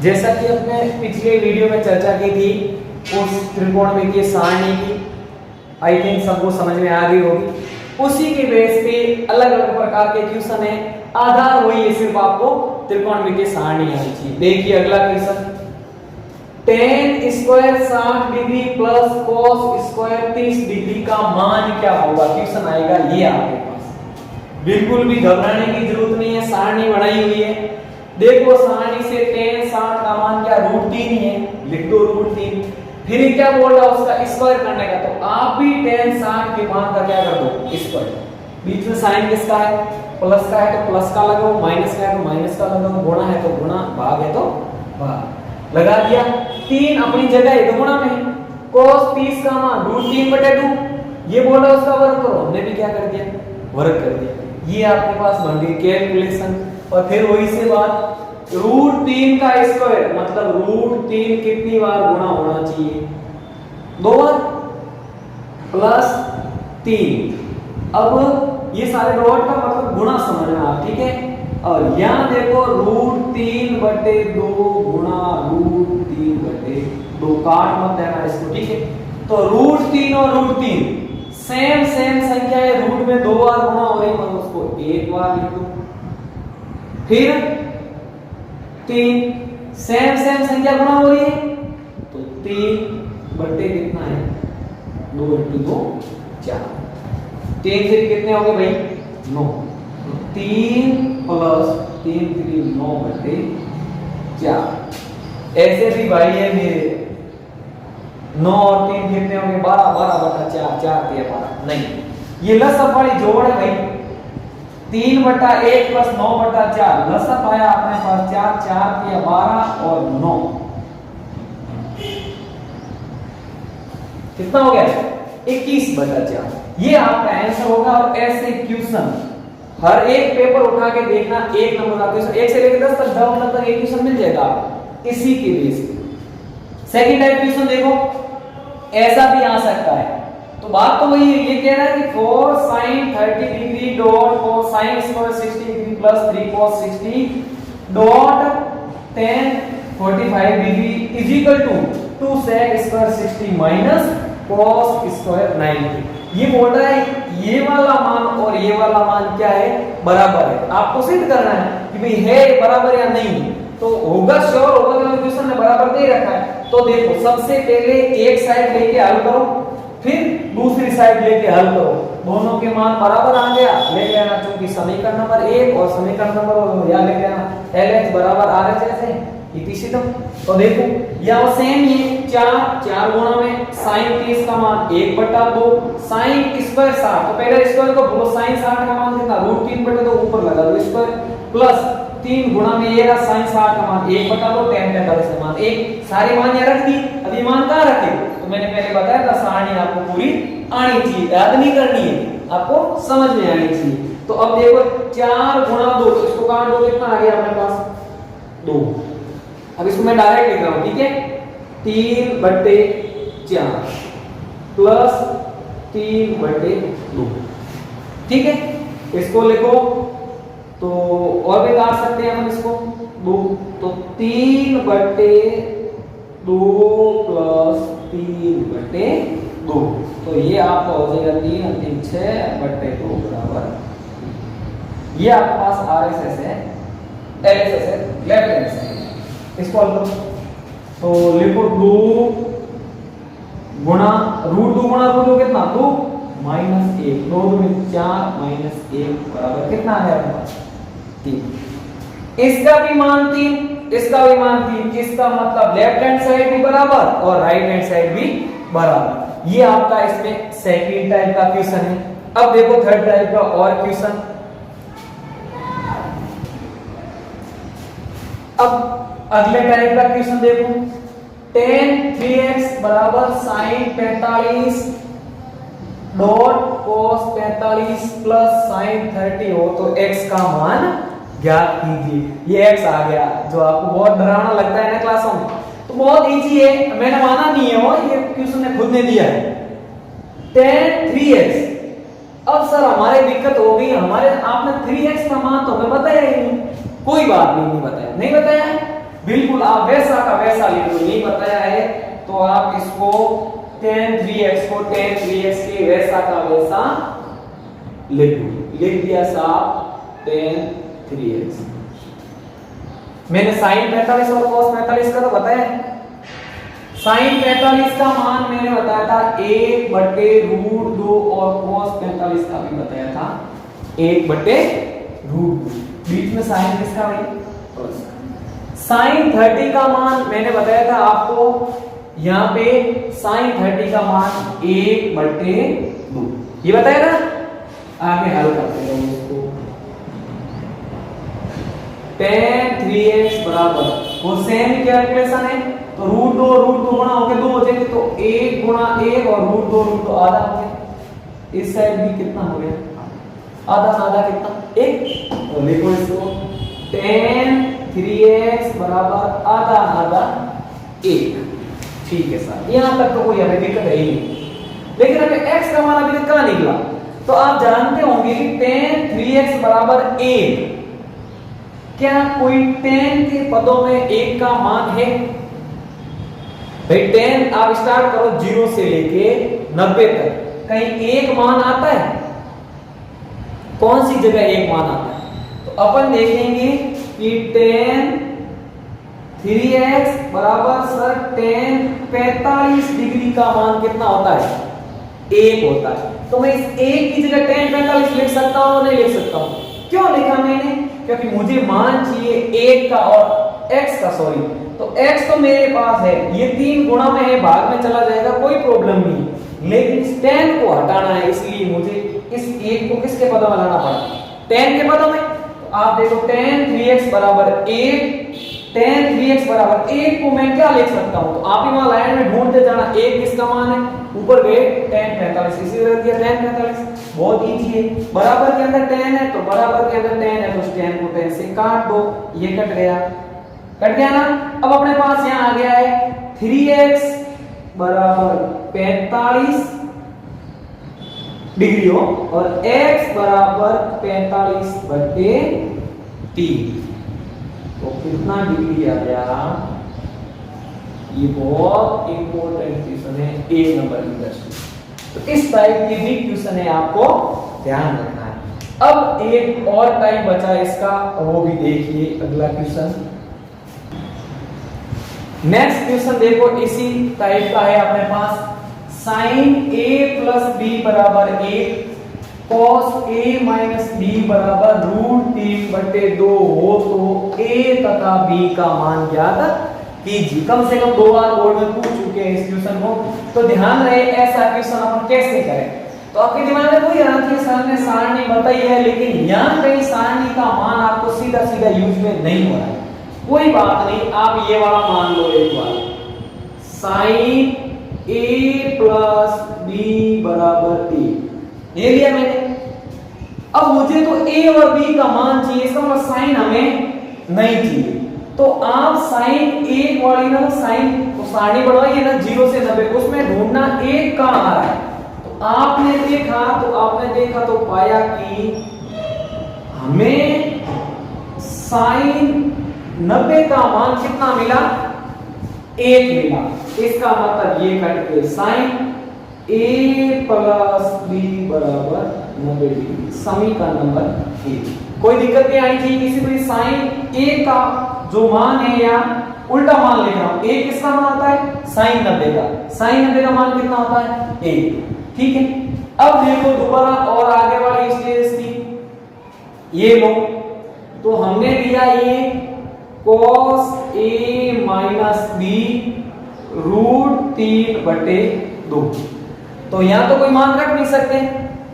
जैसा कि अपने पिछले वीडियो में चर्चा की थी उस त्रिकोणमितीय सारणी की, आई थिंक सबको समझ में आ गई होगी। उसी के बेस पे अलग अलग प्रकार के क्वेश्चन है, आधार वही है, सिर्फ आपको त्रिकोणमितीय सारणी आनी चाहिए। देखिए अगला question, tan square 60 degree plus cos square 30 degree का मान क्या होगा? क्वेश्चन आएगा ये आपके पास। बिल्कुल भी घबराने की जरूरत नहीं है, सारणी बनाई हुई है। देखो सारणी से tan 60 का मान क्या √3 ही है, लिख दो √3। फिर क्या बोल रहा है उसका स्क्वायर करने का, तो आप भी tan 60 के मान का क्या कर दो स्क्वायर। बीच में साइन किसका है? प्लस का है तो प्लस का लगाओ, माइनस का है तो माइनस का लगाओ, गुणा है तो गुणा, भाग है तो भाग, लगा दिया। 3 अपनी जगह है तो गुणा में, cos 30 का मान √3/2, ये बोल रहा है उसका वर्ग करो, हमने भी क्या कर दिया वर्ग कर दिया। ये आपके पास बन गई कैलकुलेशन। और फिर वही से बात, √3 का स्क्वायर मतलब √3 कितनी बार गुणा होना चाहिए? 2 बार प्लस 3। अब ये सारे डॉट का मतलब गुणा समझना आप, ठीक है। और यहां देखो √3/2 गुणा √3/2, काट मत देना इसको, ठीक है। तो √3 और √3 सेम संख्या है, रूट में 2 बार गुणा हो रही है, मतलब उसको 1 बार लिख दो। फिर 3 सेम संख्या गुणा हो रही है तो 3 कितना है 2 × 2 4, 3 से कितने हो गए भाई 9, 3 + 3 3 9/4। ऐसे भी भाई है मेरे 9 और 3 कितने होंगे 12, 12/4, 4 3 12। नहीं, ये लसअप वाली जोड़ है भाई, 3/1 + 9/4, लसअप आया अपने पास 4, 4 3 12 और 9, कितना हो गया 21/4। ये आपका आंसर होगा। और ऐसे क्वेश्चन हर एक पेपर उठा के देखना, 1 नंबर का क्वेश्चन 1 से लेकर 10 तक जाओ, तब तक एक क्वेश्चन मिल जाएगा आपको इसी के बेस पे। सेकंड टाइप क्वेश्चन देखो, ऐसा भी आ सकता है। तो बात तो वही है, ये कह रहा है कि 4 sin 30 degree dot 4 sin square 60 degree plus 3 cos 60 dot tan 45 degree is equal to 2 sec square 60 minus cos square 90। ये बोल रहा है ये वाला मान और ये वाला मान क्या है बराबर है। आपको सिद्ध करना है कि भाई है बराबर या नहीं, तो होगा श्योर होगा क्योंकि क्वेश्चन में बराबर दे रखा है। तो देखो सबसे पहले एक साइड लेके हल करो, फिर दूसरी साइड लेके हल करो, दोनों के मान बराबर आ गया ले लेना, क्योंकि समीकरण नंबर 1 और समीकरण नंबर या ले लेना LH बराबर RH ऐसे इति सिद्धम। तो देखो यह सेम ही 4 गुणा में sin 30 का मान 1/2 sin स्क्वायर 60, तो पहले स्क्वायर को बोलो, sin 60 का मान कितना √3/2 ऊपर लगा दो स्क्वायर, प्लस 3 गुणा में ये रहा sin 60 का मान 1/2 tan 45 का मान 1, सारे मान यहाँ रख दी। अब ये मान कहाँ रखे? तो मैंने पहले बताया था सारणी आपको पूरी आनी चाहिए, याद नहीं करनी है, आपको समझ में आनी चाहिए। तो अब देखो 4 गुणा 2, तो इसको काट दो, कितना आ गया अपने पास 2। अब इसको मैं डायरेक्ट लिख रहा हूं, ठीक है, 3/4 प्लस 3/2, ठीक है। इसको लिखो तो और भी काट सकते हैं हम इसको 2, तो 3/2 प्लस 3/2, तो ये आपका हो जाएगा 3 3 6/2 बराबर। ये आपके पास RSS है, LSS है, लेफ्ट हैंड साइड। इसको हल करो तो लिखो 2 गुणा √2 गुणा √2 कितना 2 माइनस 1, 2 में 4 माइनस 1 बराबर कितना है आपके पास 3। इसका भी मान 3, इसका भी मान 3, इसका मतलब लेफ्ट हैंड साइड भी बराबर और राइट हैंड साइड भी बराबर। ये आपका इसमें सेकंड टाइप का क्वेश्चन है। अब देखो थर्ड टाइप का और क्वेश्चन। अब अगले टाइप का क्वेश्चन देखो, tan 3x बराबर sin 45 dot cos 45 plus sin 30 हो तो x का मान ज्ञात कीजिए। ये x आ गया जो आपको बहुत डरावना लगता है ना क्लासों में, तो बहुत इजी है, मैंने माना नहीं है, और ये क्वेश्चन ने खुद ने दिया है tan 3x। अब सर हमारे दिक्कत हो गई, हमारे आपने 3x का मान तो हमें बताया ही नहीं। कोई बात नहीं, नहीं बताया बिल्कुल आप वैसा का वैसा लिख लो, नहीं बताया है तो आप इसको tan 3x को tan 3x के वैसा का वैसा लिख दिया साहब tan 3x। मैंने sin 45 और cos 45 का तो बताया है। sin 45 का मान मैंने बताया था 1/√2 और cos 45 का भी बताया था 1/√2। बीच में sin किसका भाई? sin 30 का मान मैंने बताया था आपको, यहाँ पे sin 30 का मान 1/2 ये बताया ना। आगे हल करते हैं इसको। tan 3x बराबर वो सेम कैलकुलेशन है तो √2 गुणा होके 2 हो जाएंगे तो 1 गुणा 1 और √2 आधा हो गया। इस साइड भी कितना हो गया? आधा आधा कितना? 1। तो लिखो इसको tan 3x बराबर आधा आधा 1। ठीक है सर, यहां तक तो कोई हमें दिक्कत है ही नहीं। लेकिन अगर x का मान अभी तक कहां निकला तो आप जानते होंगे कि tan 3x बराबर 1। क्या कोई tan के पदों में 1 का मान है? भाई tan आप स्टार्ट करो 0 से लेके 90 तक, कहीं 1 मान आता है? कौन सी जगह 1 मान आता है? तो अपन देखेंगे कि tan 3x बराबर सर tan 45 डिग्री का मान कितना होता है? 1 होता है। तो मैं इस 1 की जगह tan 45 लिख सकता हूं? नहीं लिख सकता हूं। क्यों लिखा मैंने? क्योंकि मुझे मान चाहिए 1 का और x का, सॉरी। तो x तो मेरे पास है, ये 3 गुणा में है, भाग में चला जाएगा, कोई प्रॉब्लम नहीं। लेकिन इस tan को हटाना है, इसलिए मुझे इस 1 को किसके पदों में लाना पड़ा? tan के पदों में। तो आप देखो tan 3x बराबर 1, tan 3x बराबर 1 को मैं क्या लिख सकता हूं? तो आप ही वहां लाइन में ढूंढते जाना 1 किसका मान है, ऊपर गए tan 45, इसी तरह दिया tan 45। बहुत इजी है, बराबर के अंदर tan है तो बराबर के अंदर tan है तो tan को tan से काट दो, ये कट गया ना। अब अपने पास यहां आ गया है 3x बराबर 45 डिग्री हो और x बराबर 45/3। तो कितना डिग्री आ गया? ये बहुत इंपॉर्टेंट क्वेश्चन है, 1 नंबर की दृष्टि। तो इस टाइप की भी क्वेश्चन है, आपको ध्यान रखना है। अब एक और टाइप बचा इसका, वो भी देखिए अगला क्वेश्चन। नेक्स्ट क्वेश्चन देखो इसी टाइप का है अपने पास। sin a प्लस b बराबर 1 cos a माइनस b बराबर √3/2 हो तो a तथा b का मान ज्ञात कीजिए। कम से कम 2 बार बोर्ड में पूछ चुके हैं इस क्वेश्चन को, तो ध्यान रहे ऐसा क्वेश्चन अपन कैसे करें। तो आपके दिमाग में वही आना चाहिए, सर ने सारणी बताई है, लेकिन यहां कहीं सारणी का मान आपको सीधा सीधा यूज में नहीं हो रहा है। कोई बात नहीं, आप ये वाला मान लो एक बार, sin a प्लस b बराबर a, ये लिया मैंने। अब मुझे तो a और b का मान चाहिए, इसका मतलब साइन हमें नहीं चाहिए। तो आप साइन 1 वाली ना साइन तो सारणी बढ़वाइए ना 0 से 90, उसमें ढूंढना 1 कहां आ रहा है। तो आपने देखा तो पाया कि हमें साइन 90 का मान कितना मिला? 1 मिला। इसका मतलब ये कट के साइन a प्लस b बराबर 90 डिग्री, समीकरण नंबर 1। कोई दिक्कत नहीं आई थी किसी भी। साइन a का जो मान है या उल्टा मान ले रहा हूं, a किसका मान आता है? साइन 90 का। साइन 90 का मान कितना होता है? 1। ठीक है, अब देखो दोबारा और आगे वाली स्टेज की, ये लो तो हमने लिया ये cos a माइनस b √3/2। तो यहां तो कोई मान रख नहीं सकते,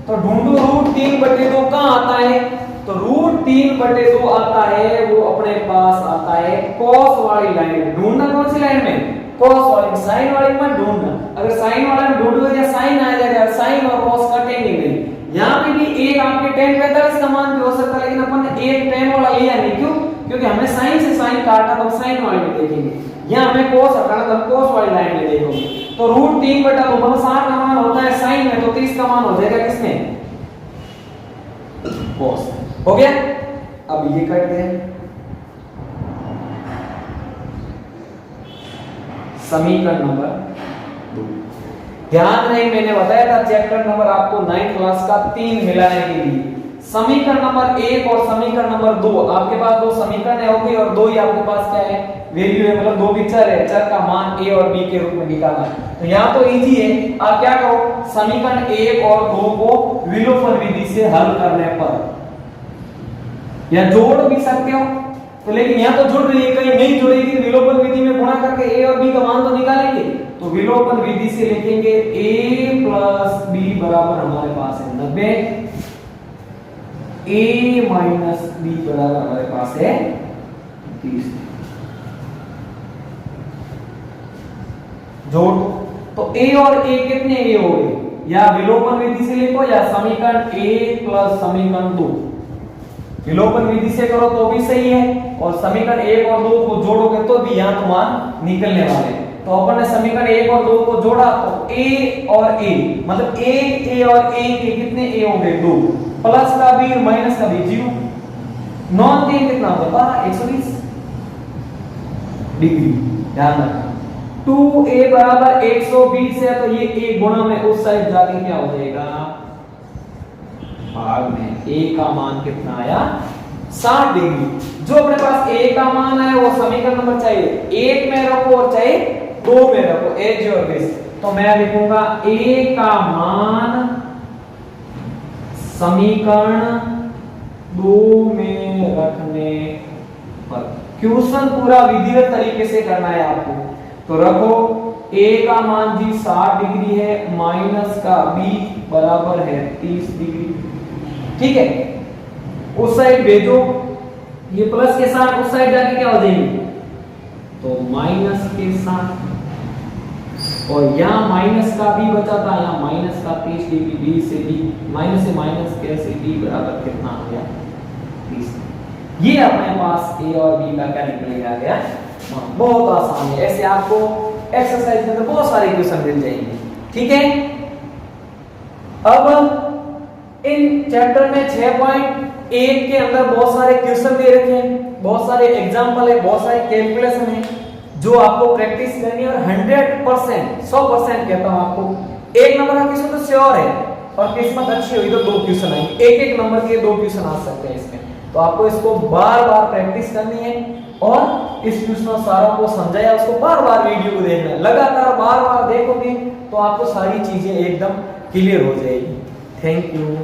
तो ढूंढो √3/2 कहां आता है? तो √3/2 आता है, वो अपने पास आता है cos वाली लाइन में। ढूंढना कौन सी लाइन में? cos वाली में। साइन वाली में ढूंढना, अगर साइन वाले में ढूंढोगे या साइन आ जाएगा, साइन और cos कटेंगे नहीं। यहां पे भी एक आपके tan 45 का मान भी हो सकता है, लेकिन अपन ने एक tan वाला लिया नहीं। क्यों? क्योंकि हमने साइन से साइन काटा तो साइन वाले में देखेंगे, यहां हमें cos हटाना तो cos वाली लाइन में देखोगे। तो √3/2 मतलब 60 का मान होता है साइन में, तो 30 का मान हो जाएगा किसमें? cos। हो गया। अब ये कट गए, समीकरण नंबर 2। ध्यान रहे मैंने बताया था चैप्टर नंबर आपको 9th क्लास का 3 मिलाने के लिए। समीकरण नंबर 1 और समीकरण नंबर 2, आपके पास दो समीकरण है होगी और दो ही आपके पास क्या है, वैल्यू है, मतलब दो भी चर है, चर का मान a और b के रूप में निकालना है। तो यहाँ तो इजी है, आप क्या करो, समीकरण 1 और 2 को विलोपन विधि से हल करने पर या जोड़ भी सकते हो, तो लेकिन यहाँ तो जुड़ रही है, कहीं नहीं जुड़ेगी तो विलोपन विधि में गुणा करके a और b का मान तो निकालेंगे। तो विलोपन विधि से लिखेंगे a प्लस b बराबर हमारे पास है 90, a माइनस b बराबर हमारे पास है 30। जोड़ तो a और a कितने a हो गए, या विलोपन विधि से लिखो या समीकरण 1 प्लस समीकरण 2, विलोपन विधि से करो तो भी सही है, और समीकरण 1 और 2 को जोड़ोगे तो भी यहां तो मान निकलने वाले। तो अपन ने समीकरण 1 और 2 को जोड़ा तो a और a, मतलब a और a के कितने a हो गए 2, प्लस का भी और माइनस का भी 0, 9 3 कितना होता है 120 डिग्री। ध्यान रखना 2a बराबर 120 है, तो ये a गुणा में उस साइड जाके क्या हो जाएगा, भाग में a का मान कितना आया 60 डिग्री। जो अपने पास a का मान है वो समीकरण नंबर चाहिए 1 में रखो और चाहे 2 में रखो, एज योर विश। तो मैं लिखूंगा a का मान समीकरण 2 में रखने पर, क्वेश्चन पूरा विधिवत तरीके से करना है आपको। तो रखो a का मान जी 60 डिग्री है, माइनस का b बराबर है 30 डिग्री, ठीक है। उस साइड भेजो, ये प्लस के साथ उस साइड जाके क्या हो जाएगी, तो माइनस के साथ, और यहाँ माइनस का भी बचा था, यहाँ माइनस का 30 डिग्री, b से b, माइनस से माइनस कैसे, b बराबर कितना आ गया 30। ये अपने पास a और b का क्या निकल गया, बहुत आसान है। ऐसे आपको एक्सरसाइज के अंदर बहुत सारे क्वेश्चन मिल जाएंगे, ठीक है। अब इन चैप्टर में 6.1 के अंदर बहुत सारे क्वेश्चन दे रखे हैं, बहुत सारे एग्जांपल है, बहुत सारे कैलकुलेशन है जो आपको प्रैक्टिस करनी है। और 100% 100% कहता हूं आपको, एक नंबर का क्वेश्चन तो श्योर है, और किस्मत अच्छी हुई तो 2 क्वेश्चन आएंगे, एक नंबर के 2 क्वेश्चन आ सकते हैं इसमें। तो आपको इसको बार-बार प्रैक्टिस करनी है, और इस क्वेश्चन सारों को समझाया उसको बार-बार वीडियो को देखना है, लगातार बार-बार देखोगे तो आपको सारी चीजें एकदम क्लियर हो जाएगी। Thank you.